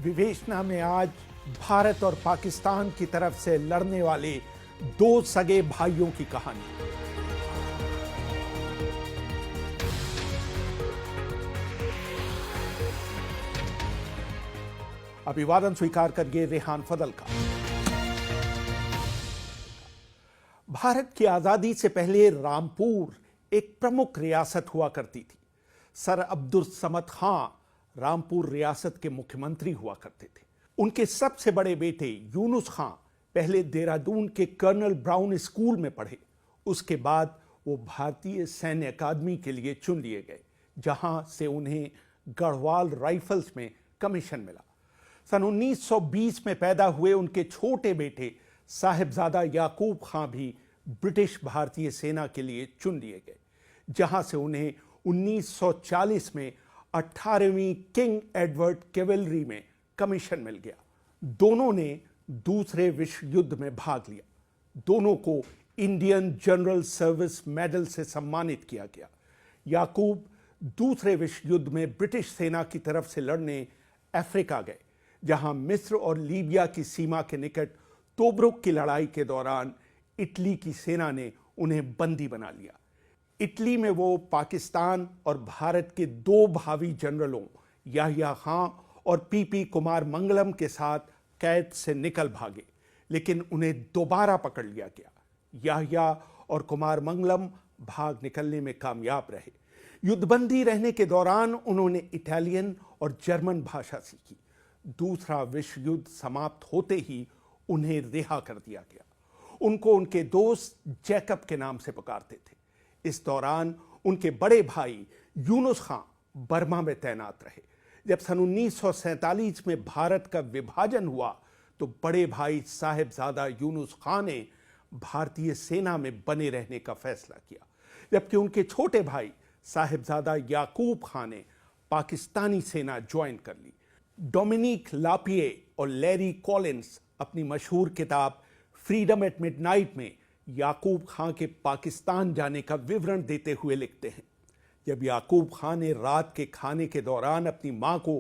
विवेचना में आज भारत और पाकिस्तान की तरफ से लड़ने वाले दो सगे भाइयों की कहानी। अभिवादन स्वीकार करिए रेहान फजल का। भारत की आजादी से पहले रामपुर एक प्रमुख रियासत हुआ करती थी। सर अब्दुल समद खां रामपुर रियासत के मुख्यमंत्री हुआ करते थे। उनके सबसे बड़े बेटे यूनुस खां पहले देहरादून के कर्नल ब्राउन स्कूल में पढ़े। उसके बाद वो भारतीय सैन्य अकादमी के लिए चुन लिए गए, जहां से उन्हें गढ़वाल राइफल्स में कमीशन मिला। सन 1920 में पैदा हुए उनके छोटे बेटे साहिबजादा याकूब खां भी ब्रिटिश भारतीय सेना के लिए चुन लिए गए, जहां से उन्हें 1940 में 18वीं किंग एडवर्ड कैवेलरी में कमीशन मिल गया। दोनों ने दूसरे विश्व युद्ध में भाग लिया। दोनों को इंडियन जनरल सर्विस मेडल से सम्मानित किया गया। याकूब दूसरे विश्व युद्ध में ब्रिटिश सेना की तरफ से लड़ने अफ्रीका गए, जहां मिस्र और लीबिया की सीमा के निकट तोब्रुक की लड़ाई के दौरान इटली की सेना ने उन्हें बंदी बना लिया। इटली में वो पाकिस्तान और भारत के दो भावी जनरलों याह्या खां और पीपी कुमार मंगलम के साथ कैद से निकल भागे, लेकिन उन्हें दोबारा पकड़ लिया गया। याह्या और कुमार मंगलम भाग निकलने में कामयाब रहे। युद्धबंदी रहने के दौरान उन्होंने इटालियन और जर्मन भाषा सीखी। दूसरा विश्व युद्ध समाप्त होते ही उन्हें रिहा कर दिया गया। उनको उनके दोस्त जैकब के नाम से पुकारते थे। इस दौरान उनके बड़े भाई यूनुस खां बर्मा में तैनात रहे। जब सन 1947 में भारत का विभाजन हुआ तो बड़े भाई साहिबजादा यूनुस खां ने भारतीय सेना में बने रहने का फैसला किया, जबकि उनके छोटे भाई साहिबजादा याकूब खां ने पाकिस्तानी सेना ज्वाइन कर ली। डोमिनिक लापिये और लैरी कॉलिंस अपनी मशहूर किताब फ्रीडम एट मिडनाइट में याकूब खां के पाकिस्तान जाने का विवरण देते हुए लिखते हैं, जब याकूब खां ने रात के खाने के दौरान अपनी मां को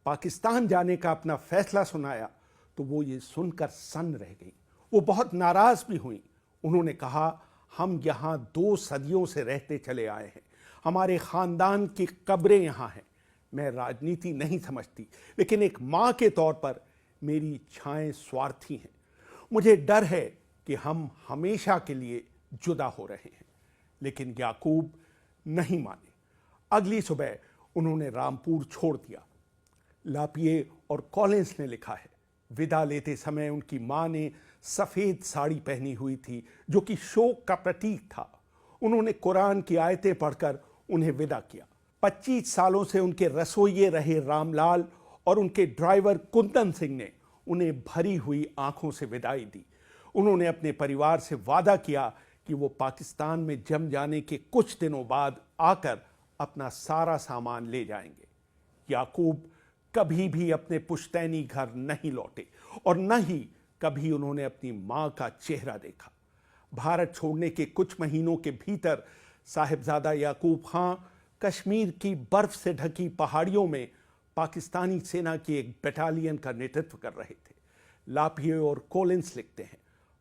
पाकिस्तान जाने का अपना फैसला सुनाया तो वो ये सुनकर सन्न रह गई। वो बहुत नाराज भी हुई। उन्होंने कहा, हम यहाँ 2 सदियों से रहते चले आए हैं, हमारे खानदान की कब्रें यहाँ हैं। मैं राजनीति नहीं समझती, लेकिन एक मां के तौर पर मेरी इच्छाएं स्वार्थी हैं। मुझे डर है कि हम हमेशा के लिए जुदा हो रहे हैं। लेकिन याकूब नहीं माने। अगली सुबह उन्होंने रामपुर छोड़ दिया। लापिये और कॉलिंस ने लिखा है, विदा लेते समय उनकी मां ने सफेद साड़ी पहनी हुई थी, जो कि शोक का प्रतीक था। उन्होंने कुरान की आयतें पढ़कर उन्हें विदा किया। 25 सालों से उनके रसोइये रहे रामलाल और उनके ड्राइवर कुंदन सिंह ने उन्हें भरी हुई आंखों से विदाई दी। उन्होंने अपने परिवार से वादा किया कि वो पाकिस्तान में जम जाने के कुछ दिनों बाद आकर अपना सारा सामान ले जाएंगे। याकूब कभी भी अपने पुश्तैनी घर नहीं लौटे और न ही कभी उन्होंने अपनी मां का चेहरा देखा। भारत छोड़ने के कुछ महीनों के भीतर साहिबजादा याकूब खां कश्मीर की बर्फ से ढकी पहाड़ियों में पाकिस्तानी सेना की एक बटालियन का नेतृत्व कर रहे थे। लापिये और कॉलिंस लिखते हैं,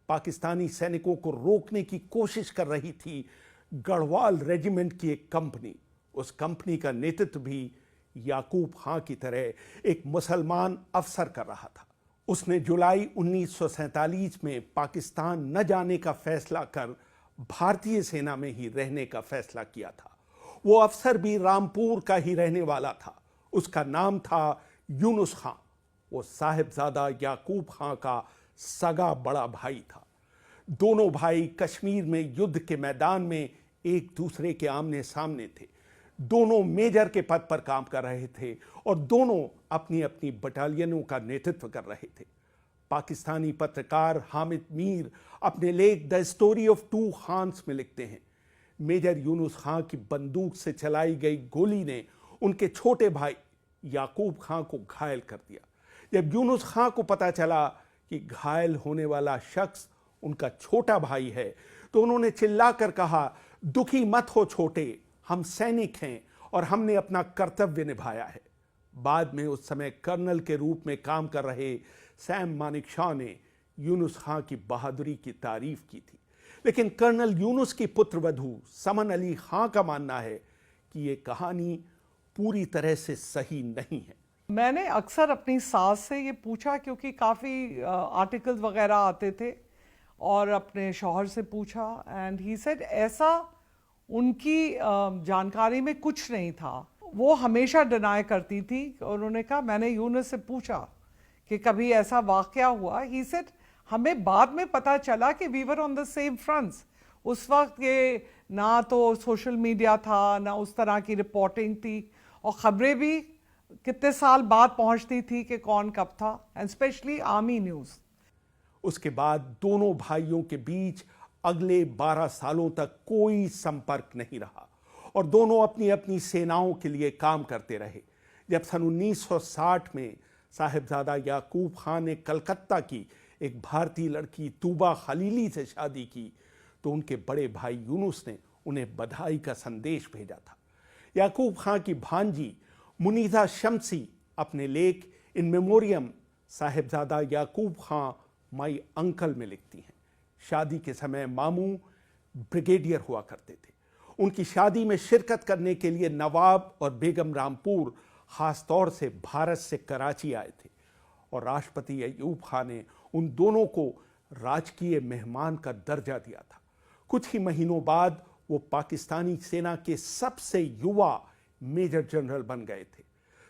पाकिस्तानी सैनिकों को रोकने की कोशिश कर रही थी गढ़वाल रेजिमेंट की एक कंपनी। उस कंपनी का नेतृत्व भी याकूब खां की तरह एक मुसलमान अफसर कर रहा था। उसने जुलाई 1947 में पाकिस्तान न जाने का फैसला कर भारतीय सेना में ही रहने का फैसला किया था। वो अफसर भी रामपुर का ही रहने वाला था। उसका नाम था यूनुस खां। वो साहिबजादा याकूब खां का सगा बड़ा भाई था। दोनों भाई कश्मीर में युद्ध के मैदान में एक दूसरे के आमने सामने थे। दोनों मेजर के पद पर काम कर रहे थे और दोनों अपनी अपनी बटालियनों का नेतृत्व कर रहे थे। पाकिस्तानी पत्रकार हामिद मीर अपने लेख the story of two Khans में लिखते हैं, मेजर यूनुस खां की बंदूक से चलाई गई गोली ने उनके छोटे भाई याकूब खां को घायल कर दिया। जब यूनुस खां को पता चला कि घायल होने वाला शख्स उनका छोटा भाई है तो उन्होंने चिल्लाकर कहा, दुखी मत हो छोटे, हम सैनिक हैं और हमने अपना कर्तव्य निभाया है। बाद में उस समय कर्नल के रूप में काम कर रहे सैम मानेकशॉ ने यूनुस खां की बहादुरी की तारीफ की थी। लेकिन कर्नल यूनुस की पुत्रवधू समन अली खां का मानना है कि ये कहानी पूरी तरह से सही नहीं है। मैंने अक्सर अपनी सास से ये पूछा, क्योंकि काफ़ी आर्टिकल्स वगैरह आते थे, और अपने शौहर से पूछा, एंड ही सेड ऐसा उनकी जानकारी में कुछ नहीं था। वो हमेशा डिनाई करती थी। और उन्होंने कहा, मैंने यूनुस से पूछा कि कभी ऐसा वाकया हुआ। ही सेड हमें बाद में पता चला कि we were on the same fronts. उस वक्त ये ना तो सोशल मीडिया था, ना उस तरह की रिपोर्टिंग थी, और ख़बरें भी कितने साल बाद पहुंचती थी कि कौन कब था, एंड स्पेशली आर्मी न्यूज़। उसके बाद दोनों भाइयों के बीच अगले 12 सालों तक कोई संपर्क नहीं रहा और दोनों अपनी अपनी सेनाओं के लिए काम करते रहे। जब सन 1960 में साहिबजादा याकूब खान ने कलकत्ता की एक भारतीय लड़की तूबा खलीली से शादी की तो उनके बड़े भाई यूनुस ने उन्हें बधाई का संदेश भेजा था। याकूब खान की भांजी मुनीजा शम्सी अपने लेख in memoriam Sahibzada Yakub Khan my uncle में लिखती हैं, शादी के समय मामू ब्रिगेडियर हुआ करते थे। उनकी शादी में शिरकत करने के लिए नवाब और बेगम रामपुर खास तौर से भारत से कराची आए थे और राष्ट्रपति अयूब खान ने उन दोनों को राजकीय मेहमान का दर्जा दिया था। कुछ ही महीनों बाद वो पाकिस्तानी सेना के सबसे युवा मेजर जनरल बन गए थे।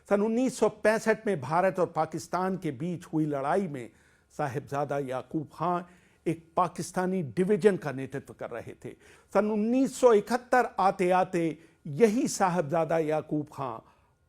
सन 1965 में भारत और पाकिस्तान के बीच हुई लड़ाई में साहिबजादा याकूब खान एक पाकिस्तानी डिवीजन का नेतृत्व कर रहे थे। सन 1971 आते आते यही साहिबजादा याकूब खान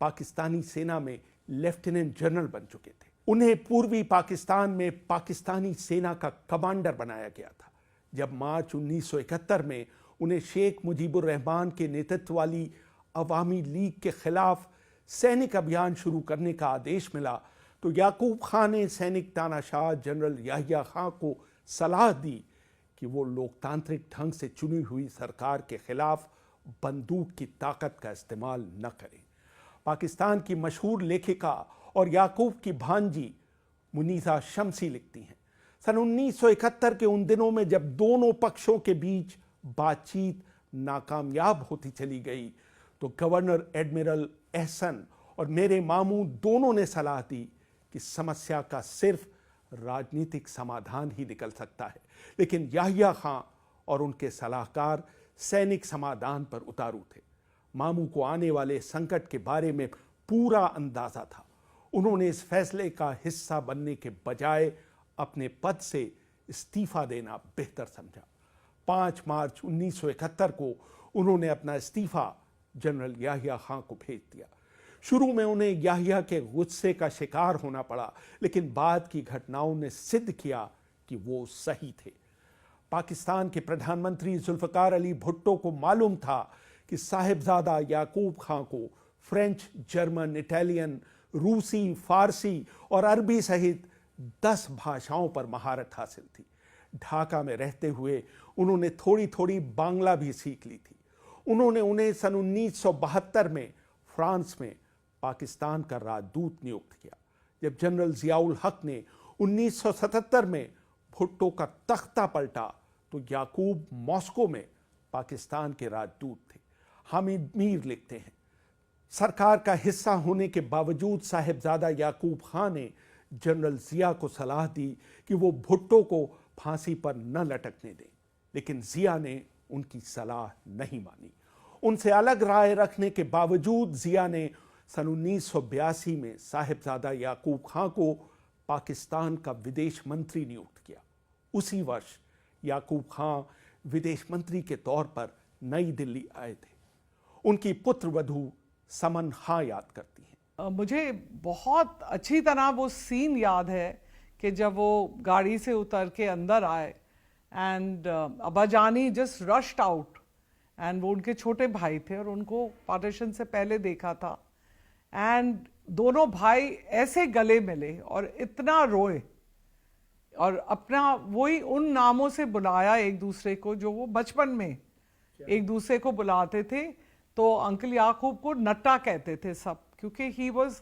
पाकिस्तानी सेना में लेफ्टिनेंट जनरल बन चुके थे। उन्हें पूर्वी पाकिस्तान में पाकिस्तानी सेना का कमांडर बनाया गया था। जब मार्च 1971 में उन्हें शेख मुजीबुर रहमान के नेतृत्व वाली अवामी लीग के खिलाफ सैनिक अभियान शुरू करने का आदेश मिला तो याकूब खान ने सैनिक तानाशाह जनरल याहिया खान को सलाह दी कि वो लोकतांत्रिक ढंग से चुनी हुई सरकार के खिलाफ बंदूक की ताकत का इस्तेमाल न करें। पाकिस्तान की मशहूर लेखिका और याकूब की भांजी मुनीसा शम्सी लिखती हैं, सन 1971 के उन दिनों में जब दोनों पक्षों के बीच बातचीत नाकामयाब होती चली गई तो गवर्नर एडमिरल एहसन और मेरे मामू दोनों ने सलाह दी कि समस्या का सिर्फ राजनीतिक समाधान ही निकल सकता है। लेकिन याहिया खान और उनके सलाहकार सैनिक समाधान पर उतारू थे। मामू को आने वाले संकट के बारे में पूरा अंदाजा था। उन्होंने इस फैसले का हिस्सा बनने के बजाय अपने पद से इस्तीफा देना बेहतर समझा। 5 मार्च 1971 को उन्होंने अपना इस्तीफा जनरल याहिया खान को भेज दिया। शुरू में उन्हें याहिया के गुस्से का शिकार होना पड़ा, लेकिन बाद की घटनाओं ने सिद्ध किया कि वो सही थे। पाकिस्तान के प्रधानमंत्री जुल्फकार अली भुट्टो को मालूम था कि साहिबजादा याकूब खान को फ्रेंच, जर्मन, इटालियन, रूसी, फारसी और अरबी सहित 10 भाषाओं पर महारत हासिल थी। ढाका में रहते हुए उन्होंने थोड़ी थोड़ी बांग्ला भी सीख ली थी। उन्होंने उन्हें सन 1972 में फ्रांस में पाकिस्तान का राजदूत नियुक्त किया। जब जनरल जियाउल हक ने 1977 में भुट्टो का तख्ता पलटा तो याकूब मॉस्को में पाकिस्तान के राजदूत थे। हामिद मीर लिखते हैं, सरकार का हिस्सा होने के बावजूद साहिबजादा याकूब खान ने जनरल जिया को सलाह दी कि वो भुट्टो को फांसी पर न लटकने दें, लेकिन जिया ने उनकी सलाह नहीं मानी। उनसे अलग राय रखने के बावजूद जिया ने सन 1982 में साहिबजादा याकूब खान को पाकिस्तान का विदेश मंत्री नियुक्त किया। उसी वर्ष याकूब खान विदेश मंत्री के तौर पर नई दिल्ली आए थे। उनकी पुत्रवधू समन खां याद करती हैं, मुझे बहुत अच्छी तरह वो सीन याद है कि जब वो गाड़ी से उतर के अंदर आए एंड अब्बाजानी जस्ट रश्ड आउट, एंड वो उनके छोटे भाई थे और उनको पार्टीशन से पहले देखा था, एंड दोनों भाई ऐसे गले मिले और इतना रोए और अपना वही उन नामों से बुलाया एक दूसरे को जो वो बचपन में एक दूसरे को बुलाते थे। तो अंकल याकूब को नट्टा कहते थे सब, क्योंकि he was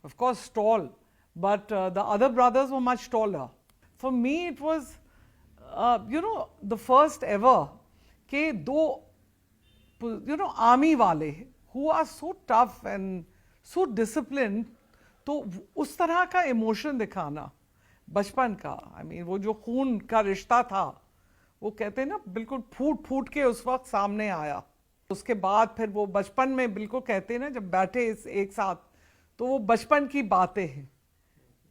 of course, tall, but the other brothers were much taller. For me, it was, the first ever ke do, army wale who are so tough and so disciplined, तो उस तरह का emotion दिखाना बचपन का, I mean वो जो खून का रिश्ता था, वो कहते हैं ना बिल्कुल फूट फूट के उस वक्त सामने आया. उसके बाद फिर वो बचपन में बिल्कुल कहते हैं ना, जब बैठे एक साथ, तो वो बचपन की बातें हैं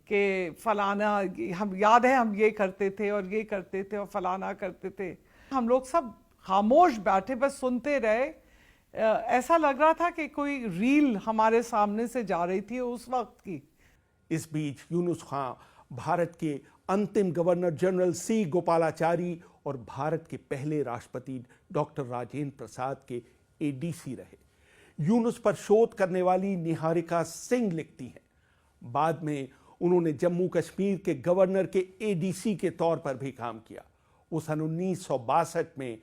कि फलाना, हम याद है हम ये करते थे और ये करते थे और फलाना करते थे. हम लोग सब खामोश बैठे बस सुनते रहे. ऐसा लग रहा था कि कोई रील हमारे सामने से जा रही थी उस वक्त की. इस बीच यूनुस खां भारत के अंतिम गवर्नर जनरल सी गोपालाचारी और भारत के पहले राष्ट्रपति डॉक्टर राजेंद्र प्रसाद के एडीसी रहे. यूनुस पर शोध करने वाली निहारिका सिंह लिखती हैं, बाद में उन्होंने जम्मू कश्मीर के गवर्नर के एडीसी के तौर पर भी काम किया. वो सन 1962 में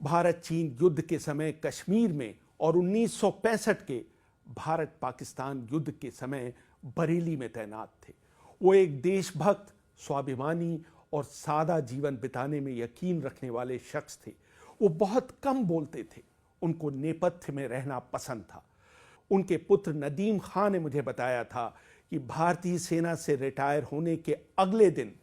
भारत चीन युद्ध के समय कश्मीर में और 1965 के भारत पाकिस्तान युद्ध के समय बरेली में तैनात थे. वो एक देशभक्त, स्वाभिमानी और सादा जीवन बिताने में यकीन रखने वाले शख्स थे. वो बहुत कम बोलते थे. उनको नेपथ्य में रहना पसंद था. उनके पुत्र नदीम खां ने मुझे बताया था कि भारतीय सेना से रिटायर होने के अगले दिन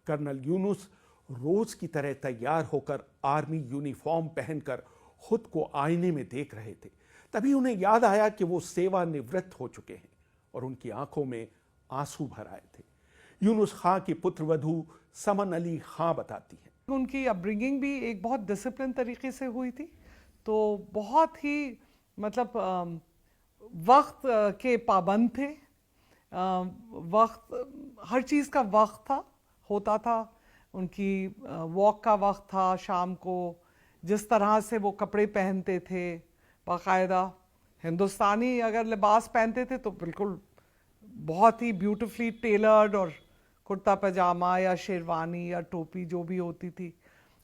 कर्नल यूनुस रोज की तरह तैयार होकर आर्मी यूनिफॉर्म पहनकर खुद को आईने में देख रहे थे. तभी उन्हें याद आया कि वो सेवानिवृत्त हो चुके हैं और उनकी आंखों में आंसू भर आए थे. यूनुस खां की पुत्रवधू समन अली खां बताती हैं, उनकी अपब्रिंगिंग भी एक बहुत डिसिप्लिन तरीके से हुई थी. तो बहुत ही मतलब वक्त के पाबंद थे. वक्त, हर चीज़ का वक्त था, होता था. उनकी वॉक का वक्त था शाम को. जिस तरह से वो कपड़े पहनते थे, बाकायदा हिंदुस्तानी अगर लिबास पहनते थे तो बिल्कुल बहुत ही ब्यूटिफुली टेलर्ड, और कुर्ता पजामा या शेरवानी या टोपी जो भी होती थी.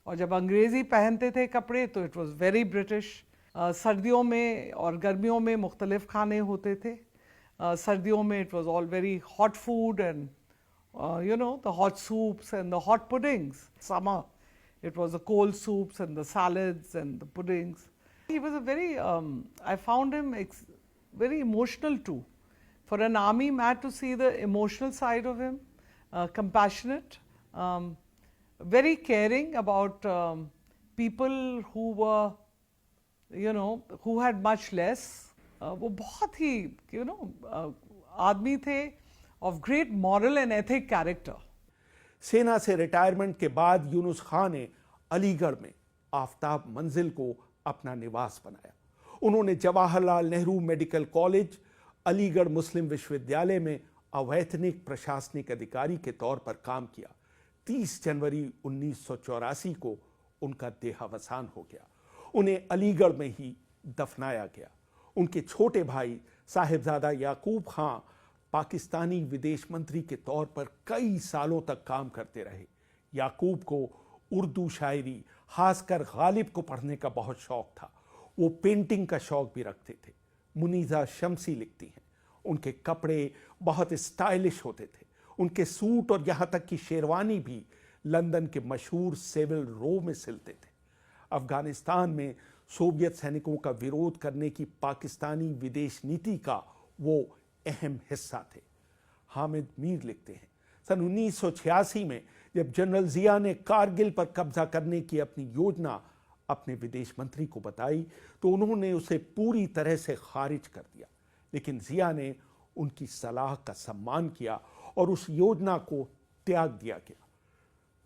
और जब अंग्रेज़ी पहनते थे कपड़े तो इट वाज वेरी ब्रिटिश. सर्दियों में और गर्मियों में मुख्तलिफ खाने होते थे. सर्दियों में it was all very hot food and the hot soups and the hot puddings. Summer, it was the cold soups and the salads and the puddings. He was a very, I found him very emotional too. For an army man to see the emotional side of him, compassionate, very caring about people who were, who had much less. वो बहुत ही, आदमी थे of great moral and ethic character. सेना से retirement के बाद यूनुस खां ने अलीगढ़ में आफ्ताब मंजिल को अपना निवास बनाया. उन्होंने जवाहरलाल नेहरू मेडिकल कॉलेज, अलीगढ़ मुस्लिम विश्वविद्यालय में अवैतनिक प्रशासनिक अधिकारी के तौर पर काम किया. 30 जनवरी 1984 को उनका देहावसान हो गया. उन्हें अलीगढ़ में ही दफनाया गया. उनके छोटे भाई साहिबजादा याकूब खां पाकिस्तानी विदेश मंत्री के तौर पर कई सालों तक काम करते रहे. याकूब को उर्दू शायरी, खासकर गालिब को पढ़ने का बहुत शौक था. वो पेंटिंग का शौक भी रखते थे. मुनीजा शमसी लिखती हैं, उनके कपड़े बहुत स्टाइलिश होते थे. उनके सूट और यहाँ तक कि शेरवानी भी लंदन के मशहूर सेविल रो में सिलते थे. अफगानिस्तान में सोवियत सैनिकों का विरोध करने की पाकिस्तानी विदेश नीति का वो अहम हिस्सा थे. हामिद मीर लिखते हैं, सन 1986 में जब जनरल जिया ने कारगिल पर कब्जा करने की अपनी योजना अपने विदेश मंत्री को बताई तो उन्होंने उसे पूरी तरह से खारिज कर दिया. लेकिन जिया ने उनकी सलाह का सम्मान किया और उस योजना को त्याग दिया गया.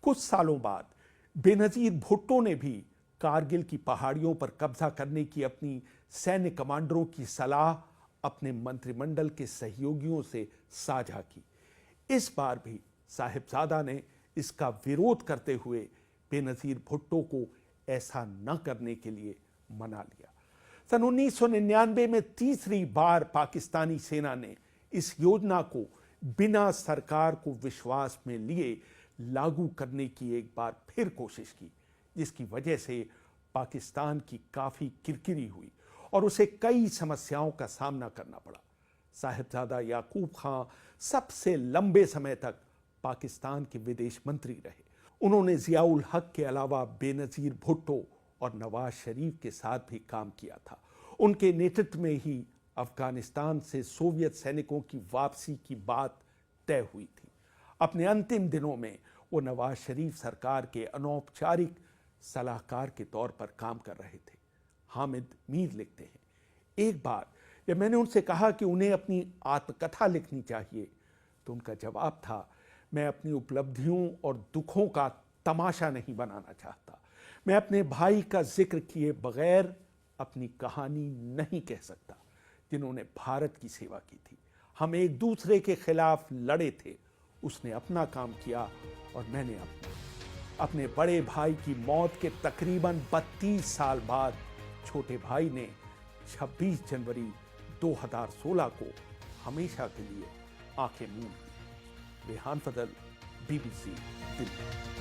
कुछ सालों बाद बेनजीर भुट्टो ने भी कारगिल की पहाड़ियों पर कब्जा करने की अपनी सैन्य कमांडरों की सलाह अपने मंत्रिमंडल के सहयोगियों से साझा की. इस बार भी साहिबजादा ने इसका विरोध करते हुए बेनजीर भुट्टो को ऐसा न करने के लिए मना लिया. सन 1999 में तीसरी बार पाकिस्तानी सेना ने इस योजना को बिना सरकार को विश्वास में लिए लागू करने की एक बार फिर कोशिश की, जिसकी वजह से पाकिस्तान की काफ़ी किरकिरी हुई और उसे कई समस्याओं का सामना करना पड़ा. साहिबजादा याकूब खां सबसे लंबे समय तक पाकिस्तान के विदेश मंत्री रहे। उन्होंने जियाउल हक के अलावा बेनजीर भुट्टो और नवाज शरीफ के साथ भी काम किया था। उनके नेतृत्व में ही अफगानिस्तान से सोवियत सैनिकों की वापसी की बात तय हुई थी। अपने अंतिम दिनों में वो नवाज शरीफ सरकार के अनौपचारिक सलाहकार के तौर पर काम कर रहे थे। हामिद मीर लिखते हैं, एक बार जब मैंने उनसे कहा कि उन्हें अपनी आत्मकथा लिखनी चाहिए तो उनका जवाब था, मैं अपनी उपलब्धियों और दुखों का तमाशा नहीं बनाना चाहता। मैं अपने भाई का जिक्र किए बगैर अपनी कहानी नहीं कह सकता जिन्होंने भारत की सेवा की थी। हम एक दूसरे के खिलाफ लड़े थे, उसने अपना काम किया और मैंने अपना। अपने बड़े भाई की मौत के तकरीबन 32 साल बाद छोटे भाई ने 26 जनवरी 2016 को हमेशा के लिए आंखें मूंद दी। रेहान फजल, BBC दिल्ली।